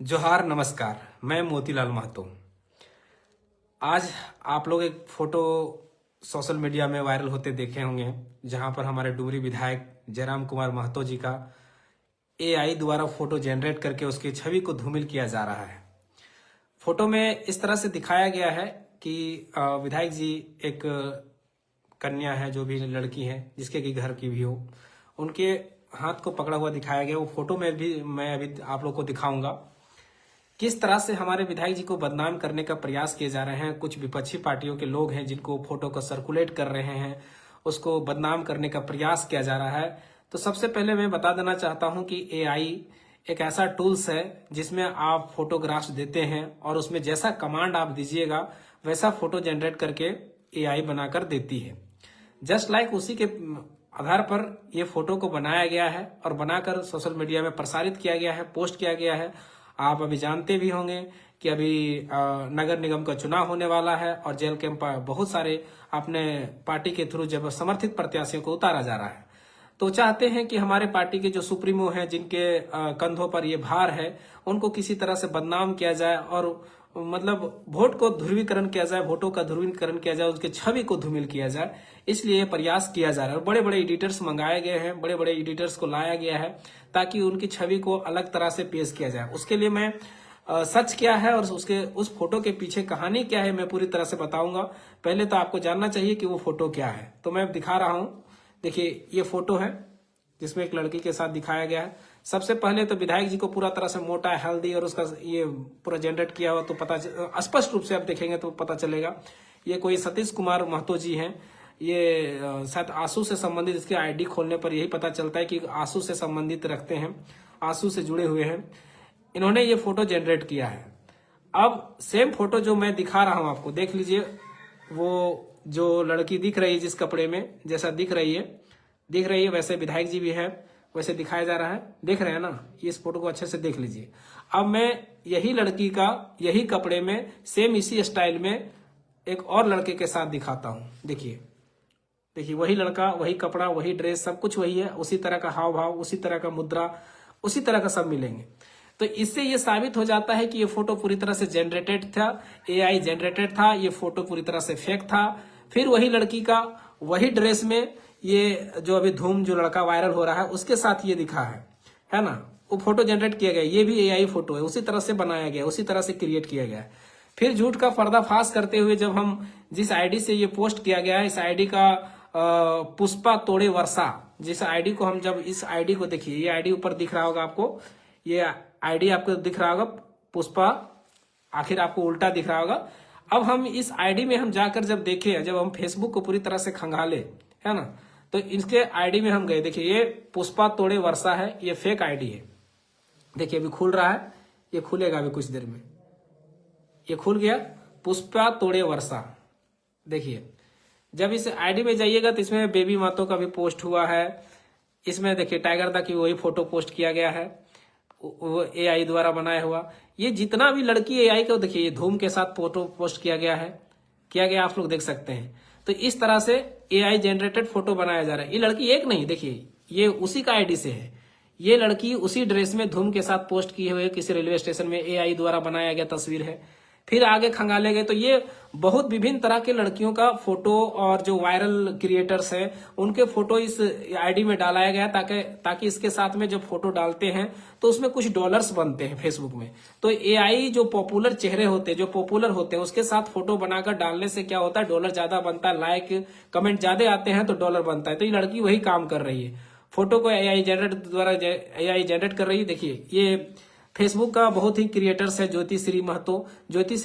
जोहार नमस्कार। मैं मोतीलाल महतो। आज आप लोग एक फोटो सोशल मीडिया में वायरल होते देखे होंगे, जहां पर हमारे डुमरी विधायक जयराम कुमार महतो जी का एआई द्वारा फोटो जनरेट करके उसकी छवि को धूमिल किया जा रहा है। फोटो में इस तरह से दिखाया गया है कि विधायक जी एक कन्या है, जो भी लड़की है, जिसके की घर की भी हो, उनके हाथ को पकड़ा हुआ दिखाया गया। वो फोटो में भी मैं अभी आप लोग को दिखाऊंगा किस तरह से हमारे विधायक जी को बदनाम करने का प्रयास किए जा रहे हैं। कुछ विपक्षी पार्टियों के लोग हैं जिनको फोटो को सर्कुलेट कर रहे हैं, उसको बदनाम करने का प्रयास किया जा रहा है। तो सबसे पहले मैं बता देना चाहता हूं कि एआई एक ऐसा टूल्स है जिसमें आप फोटोग्राफ्स देते हैं और उसमें जैसा कमांड आप दीजिएगा वैसा फोटो जनरेट करके एआई बनाकर देती है। जस्ट लाइक उसी के आधार पर ये फोटो को बनाया गया है और बनाकर सोशल मीडिया में प्रसारित किया गया है, पोस्ट किया गया है। आप अभी जानते भी होंगे कि अभी नगर निगम का चुनाव होने वाला है और जेल के बहुत सारे अपने पार्टी के थ्रू जब समर्थित प्रत्याशियों को उतारा जा रहा है, तो चाहते हैं कि हमारे पार्टी के जो सुप्रीमो हैं, जिनके कंधों पर ये भार है, उनको किसी तरह से बदनाम किया जाए और मतलब वोट को ध्रुवीकरण किया जाए, वोटों का ध्रुवीकरण किया जाए, उसके छवि को धूमिल किया जाए। इसलिए ये प्रयास किया जा रहा है और बड़े बड़े एडिटर्स मंगाए गए हैं, बड़े बड़े एडिटर्स को लाया गया है ताकि उनकी छवि को अलग तरह से पेश किया जाए। उसके लिए मैं सच क्या है और उस फोटो के पीछे कहानी क्या है मैं पूरी तरह से बताऊंगा। पहले तो आपको जानना चाहिए कि वो फोटो क्या है, तो मैं दिखा रहा हूं। देखिए, ये फोटो है जिसमें एक लड़की के साथ दिखाया गया है। सबसे पहले तो विधायक जी को पूरा तरह से मोटा, हेल्दी और उसका ये पूरा जनरेट किया हुआ तो पता स्पष्ट रूप से आप देखेंगे तो पता चलेगा। ये कोई सतीश कुमार महतो जी हैं। ये शायद आंसू से संबंधित, इसके आईडी खोलने पर यही पता चलता है कि आंसू से संबंधित रखते हैं, आंसू से जुड़े हुए हैं। इन्होंने ये फोटो जनरेट किया है। अब सेम फोटो जो मैं दिखा रहा हूं आपको, देख लीजिए। वो जो लड़की दिख रही है जिस कपड़े में, जैसा दिख रही है वैसे विधायक जी भी है, वैसे दिखाया जा रहा है। देख रहे हैं ना, इस फोटो को अच्छे से देख लीजिए। अब मैं यही लड़की का यही कपड़े में सेम इसी स्टाइल में एक और लड़के के साथ दिखाता हूं। देखिए, वही लड़का, वही कपड़ा, वही ड्रेस, सब कुछ वही है। उसी तरह का हाव भाव, उसी तरह का मुद्रा, उसी तरह का सब मिलेंगे। तो इससे ये साबित हो जाता है कि ये फोटो पूरी तरह से जनरेटेड था, एआई जनरेटेड था। ये फोटो पूरी तरह से फेक था। फिर वही लड़की का वही ड्रेस में ये जो अभी धूम जो लड़का वायरल हो रहा है उसके साथ ये दिखा है ना, वो फोटो जनरेट किया गया। ये भी एआई फोटो है, उसी तरह से बनाया गया, उसी तरह से क्रिएट किया गया है। फिर झूठ का पर्दाफाश करते हुए जब हम जिस आईडी से ये पोस्ट किया गया है, इस आईडी का पुष्पा तोड़े वर्षा, जिस आईडी को हम जब इस आईडी को देखिए, ये आईडी ऊपर दिख रहा होगा आपको, ये आईडी आपको दिख रहा होगा पुष्पा, आखिर आपको उल्टा दिख रहा होगा। अब हम इस आईडी में हम जाकर जब देखे, जब हम फेसबुक को पूरी तरह से खंगाले, है ना, तो इसके आईडी में हम गए। देखिए, ये पुष्पा तोड़े वर्षा है, ये फेक आईडी है। देखिए, अभी खुल रहा है, ये खुलेगा अभी कुछ देर में। ये खुल गया, पुष्पा तोड़े वर्षा। देखिए, जब इस आईडी में जाइएगा तो इसमें बेबी मातो का भी पोस्ट हुआ है। इसमें देखिए टाइगर दा की वही फोटो पोस्ट किया गया है, वो एआई द्वारा बनाया हुआ। ये जितना भी लड़की एआई का, देखिए ये धूम के साथ फोटो पोस्ट किया गया, आप लोग देख सकते हैं। तो इस तरह से एआई जनरेटेड फोटो बनाया जा रहा है। ये लड़की एक नहीं, देखिए ये उसी का आईडी से है। ये लड़की उसी ड्रेस में धूम के साथ पोस्ट किए हुए किसी रेलवे स्टेशन में एआई द्वारा बनाया गया तस्वीर है। फिर आगे खंगाले गए तो ये बहुत विभिन्न तरह के लड़कियों का फोटो और जो वायरल क्रिएटर्स हैं उनके फोटो इस आईडी में डालाया गया ताकि इसके साथ में जब फोटो डालते हैं तो उसमें कुछ डॉलर्स बनते हैं फेसबुक में। तो एआई जो पॉपुलर चेहरे होते हैं, जो पॉपुलर होते हैं, उसके साथ फोटो बनाकर डालने से क्या होता है, डॉलर ज्यादा बनता है, लाइक कमेंट ज्यादा आते हैं तो डॉलर बनता है। तो ये लड़की वही काम कर रही है, फोटो को एआई जनरेट कर रही है। देखिए, ये फेसबुक का बहुत ही क्रिएटर्स है ज्योति श्री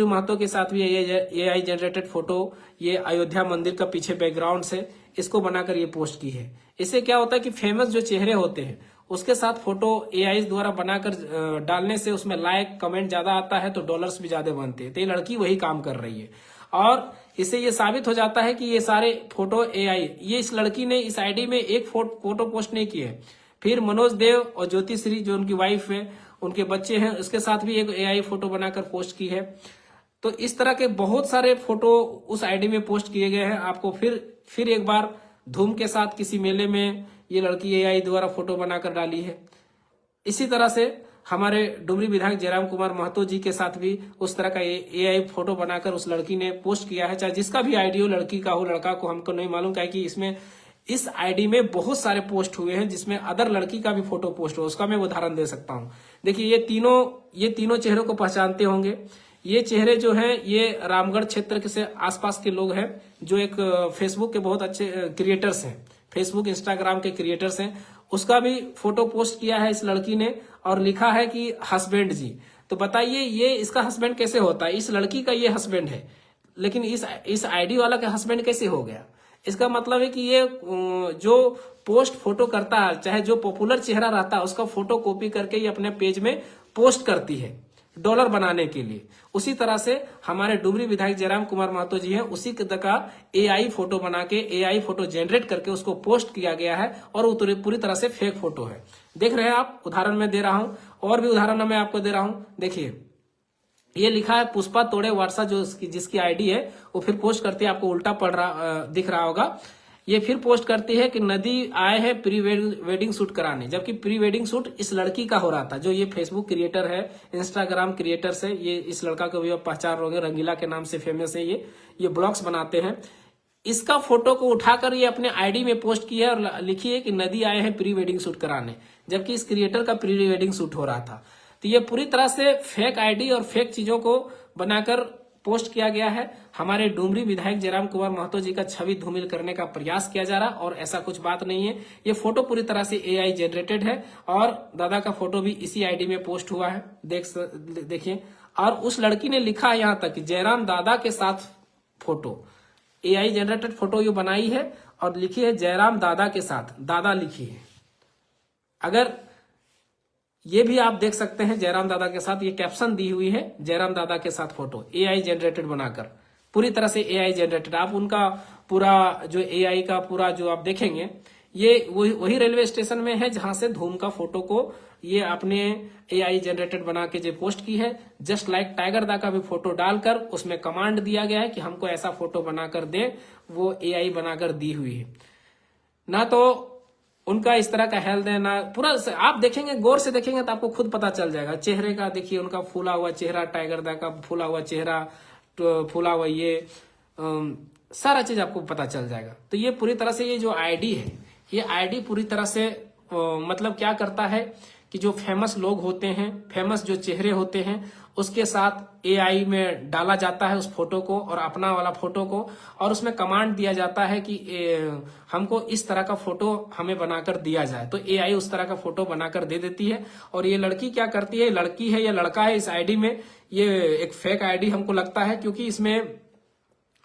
महतो के साथ भी एआई जनरेटेड फोटो, ये अयोध्या मंदिर का पीछे बैकग्राउंड से इसको बनाकर ये पोस्ट की है। इससे क्या होता है कि फेमस जो चेहरे होते हैं उसके साथ फोटो एआई द्वारा बनाकर डालने से उसमें लाइक कमेंट ज्यादा आता है तो डॉलर्स भी ज्यादा बनते हैं। तो ये लड़की वही काम कर रही है और इससे ये साबित हो जाता है कि ये सारे फोटो एआई, ये इस लड़की ने इस आईडी में एक फोटो पोस्ट नहीं की है। फिर मनोज देव और ज्योति श्री जो उनकी वाइफ है, उनके बच्चे हैं, उसके साथ भी एक एआई फोटो बनाकर पोस्ट की है। तो इस तरह के बहुत सारे फोटो उस आईडी में पोस्ट किए गए हैं। आपको फिर एक बार धूम के साथ किसी मेले में ये लड़की एआई द्वारा फोटो बनाकर डाली है। इसी तरह से हमारे डुमरी विधायक जयराम कुमार महतो जी के साथ भी उस तरह का एआई फोटो बनाकर उस लड़की ने पोस्ट किया है। चाहे जिसका भी आईडी हो, लड़की का हो लड़का को हमको नहीं मालूम, क्या कि इसमें इस आईडी में बहुत सारे पोस्ट हुए हैं जिसमें अदर लड़की का भी फोटो पोस्ट हो, उसका मैं उदाहरण दे सकता हूं। देखिए ये तीनों चेहरों को पहचानते होंगे। ये चेहरे जो हैं ये रामगढ़ क्षेत्र के से आसपास के लोग हैं जो एक फेसबुक के बहुत अच्छे क्रिएटर्स हैं, फेसबुक इंस्टाग्राम के क्रिएटर्स हैं। उसका भी फोटो पोस्ट किया है इस लड़की ने और लिखा है कि हस्बैंड जी। तो बताइए ये इसका हस्बैंड कैसे होता है? इस लड़की का ये हस्बैंड है, लेकिन इस आईडी वाला का हस्बैंड कैसे हो गया? इसका मतलब है कि ये जो पोस्ट फोटो करता है, चाहे जो पॉपुलर चेहरा रहता है उसका फोटो कॉपी करके ये अपने पेज में पोस्ट करती है डॉलर बनाने के लिए। उसी तरह से हमारे डुमरी विधायक जयराम कुमार महतो जी हैं, उसी का एआई फोटो बना के एआई फोटो जनरेट करके उसको पोस्ट किया गया है और वो पूरी तरह से फेक फोटो है। देख रहे हैं आप, उदाहरण मैं दे रहा हूं, और भी उदाहरण मैं आपको दे रहा हूं। देखिए ये लिखा है पुष्पा तोड़े वर्षा, जो जिसकी आईडी है वो फिर पोस्ट करती है, आपको उल्टा दिख रहा होगा। ये फिर पोस्ट करती है कि नदी आए हैं प्री वेडिंग शूट कराने, जबकि प्री वेडिंग शूट इस लड़की का हो रहा था। जो ये फेसबुक क्रिएटर है, इंस्टाग्राम क्रिएटर्स है, ये इस लड़का को भी आप पहचान रहोगे, रंगीला के नाम से फेमस है। ये ब्लॉग्स बनाते हैं। इसका फोटो को उठाकर ये अपने आईडी में पोस्ट किया है और लिखी है कि नदी आए हैं प्री वेडिंग शूट कराने, जबकि इस क्रिएटर का प्री वेडिंग शूट हो रहा था। तो ये पूरी तरह से फेक आईडी और फेक चीजों को बनाकर पोस्ट किया गया है। हमारे डुमरी विधायक जयराम कुमार महतो जी का छवि धूमिल करने का प्रयास किया जा रहा, और ऐसा कुछ बात नहीं है। ये फोटो पूरी तरह से एआई जनरेटेड है और दादा का फोटो भी इसी आईडी में पोस्ट हुआ है, देखिए। और उस लड़की ने लिखा है यहाँ तक कि जयराम दादा के साथ फोटो, एआई जनरेटेड फोटो ये बनाई है और लिखी है जयराम दादा के साथ, दादा लिखी है। अगर ये भी आप देख सकते हैं जयराम दादा के साथ, ये कैप्शन दी हुई है जयराम दादा के साथ फोटो एआई जनरेटेड बनाकर, पूरी तरह से एआई जनरेटेड। आप उनका पूरा जो एआई का पूरा जो आप देखेंगे, ये वही रेलवे स्टेशन में है जहां से धूम का फोटो को ये अपने एआई जनरेटेड बना के जो पोस्ट की है। जस्ट लाइक टाइगर दा का भी फोटो डालकर उसमें कमांड दिया गया है कि हमको ऐसा फोटो बनाकर दे, वो एआई बनाकर दी हुई है। ना तो उनका इस तरह का हेल्थ है ना, पूरा आप देखेंगे, गौर से देखेंगे तो आपको खुद पता चल जाएगा। चेहरे का देखिए, उनका फूला हुआ चेहरा, टाइगर दा का फूला हुआ चेहरा, फूला हुआ ये सारा चीज आपको पता चल जाएगा। तो ये पूरी तरह से ये जो आईडी है, ये आईडी पूरी तरह से मतलब क्या करता है कि जो फेमस लोग होते हैं, फेमस जो चेहरे होते हैं, उसके साथ एआई में डाला जाता है उस फोटो को और अपना वाला फोटो को, और उसमें कमांड दिया जाता है कि हमको इस तरह का फोटो हमें बनाकर दिया जाए। तो एआई उस तरह का फोटो बनाकर दे देती है। और ये लड़की क्या करती है, लड़की है या लड़का है, इस आईडी में ये एक फेक आईडी हमको लगता है, क्योंकि इसमें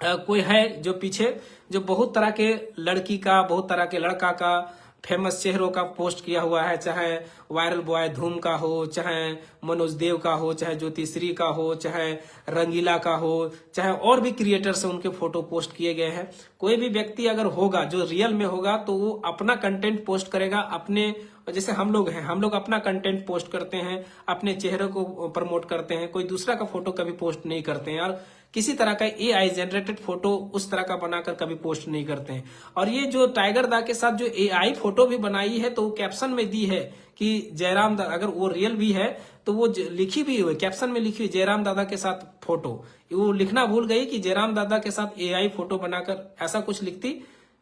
कोई है जो पीछे जो बहुत तरह के लड़की का, बहुत तरह के लड़का का, फेमस चेहरों का पोस्ट किया हुआ है। चाहे वायरल बॉय धूम का हो, चाहे मनोज देव का हो, चाहे ज्योतिश्री का हो, चाहे रंगीला का हो, चाहे और भी क्रिएटर्स हैं, उनके फोटो पोस्ट किए गए हैं। कोई भी व्यक्ति अगर होगा जो रियल में होगा तो वो अपना कंटेंट पोस्ट करेगा अपने, जैसे हम लोग हैं, हम लोग अपना कंटेंट पोस्ट करते हैं, अपने चेहरे को प्रमोट करते हैं, कोई दूसरा का फोटो कभी पोस्ट नहीं करते हैं, और किसी तरह का एआई जनरेटेड फोटो उस तरह का बनाकर कभी पोस्ट नहीं करते हैं। और ये जो टाइगर दा के साथ जो एआई फोटो भी बनाई है, तो वो कैप्शन में दी है कि जयराम दादा, अगर वो रियल भी है तो वो लिखी भी हुई, कैप्शन में लिखी हुई जयराम दादा के साथ फोटो। वो लिखना भूल गई कि जयराम दादा के साथ एआई फोटो बनाकर, ऐसा कुछ लिखती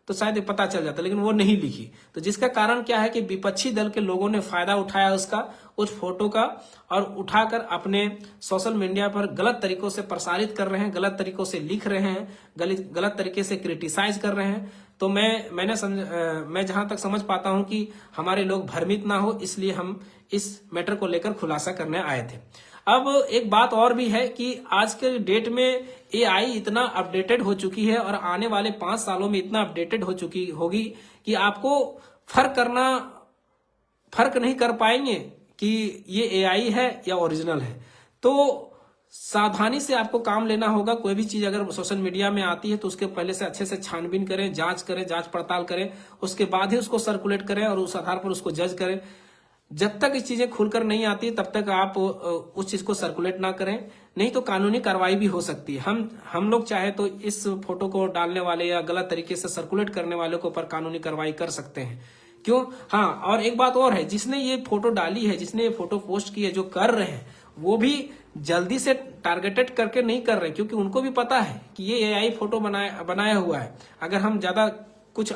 तो शायद पता चल जाता, लेकिन वो नहीं लिखी। तो जिसका कारण क्या है कि विपक्षी दल के लोगों ने फायदा उठाया उसका, उस फोटो का, और उठाकर अपने सोशल मीडिया पर गलत तरीकों से प्रसारित कर रहे हैं, गलत तरीकों से लिख रहे हैं, गलत तरीके से क्रिटिसाइज कर रहे हैं। तो मैं जहां तक समझ पाता हूं कि हमारे लोग भ्रमित ना हो, इसलिए हम इस मैटर को लेकर खुलासा करने आए थे। अब एक बात और भी है कि आज के डेट में एआई इतना अपडेटेड हो चुकी है और आने वाले 5 सालों में इतना अपडेटेड हो चुकी होगी कि आपको फर्क नहीं कर पाएंगे कि ये एआई है या ओरिजिनल है। तो सावधानी से आपको काम लेना होगा। कोई भी चीज अगर सोशल मीडिया में आती है तो उसके पहले से अच्छे से छानबीन करें, जांच पड़ताल करें, उसके बाद ही उसको सर्कुलेट करें और उस आधार पर उसको जज करें। जब तक इस चीजें खुलकर नहीं आती तब तक आप उस चीज को सर्कुलेट ना करें, नहीं तो कानूनी कार्रवाई भी हो सकती है। हम लोग चाहे तो इस फोटो को डालने वाले या गलत तरीके से सर्कुलेट करने वाले के ऊपर कानूनी कार्रवाई कर सकते हैं, क्यों? हाँ, और एक बात और है, जिसने ये फोटो डाली है, जिसने ये फोटो पोस्ट की है, जो कर रहे हैं, वो भी जल्दी से टारगेटेड करके नहीं कर रहे, क्योंकि उनको भी पता है कि ये एआई फोटो बनाया हुआ है। अगर हम ज्यादा कुछ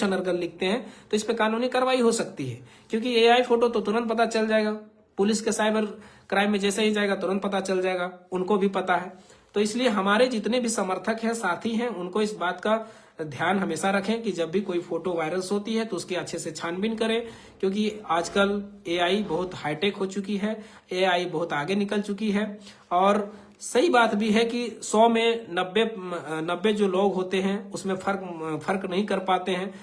अनर्गल लिखते हैं तो इस पे कानूनी कार्रवाई हो सकती है, क्योंकि एआई फोटो तो तुरंत पता चल जाएगा। पुलिस के साइबर क्राइम में जैसे ही जाएगा तुरंत पता चल जाएगा, उनको भी पता है। तो इसलिए हमारे जितने भी समर्थक हैं, साथी हैं, उनको इस बात का ध्यान हमेशा रखें कि जब भी कोई फोटो वायरल होती है तो उसकी अच्छे से छानबीन करें, क्योंकि आजकल एआई बहुत हाईटेक हो चुकी है, एआई बहुत आगे निकल चुकी है। और सही बात भी है कि 100 में 90 जो लोग होते हैं उसमें फर्क नहीं कर पाते हैं।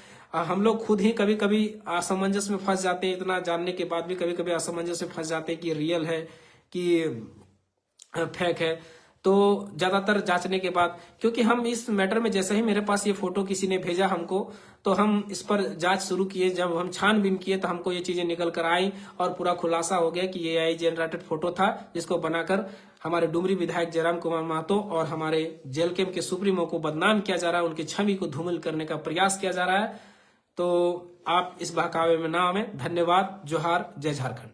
हम लोग खुद ही कभी कभी असमंजस में फंस जाते हैं, इतना जानने के बाद भी कभी कभी असमंजस में फंस जाते हैं कि रियल है कि फेक है। तो ज्यादातर जांचने के बाद, क्योंकि हम इस मैटर में, जैसे ही मेरे पास ये फोटो किसी ने भेजा हमको, तो हम इस पर जांच शुरू किए। जब हम छानबीन किए तो हमको ये चीजें निकल कर आई और पूरा खुलासा हो गया कि ये एआई जनरेटेड फोटो था, जिसको बनाकर हमारे डुमरी विधायक जयराम कुमार महतो और हमारे जेल कैंप के सुप्रीमो को बदनाम किया जा रहा है, उनकी छवि को धूमिल करने का प्रयास किया जा रहा है। तो आप इस बहकावे में ना आवे। धन्यवाद। जोहार। जय झारखंड।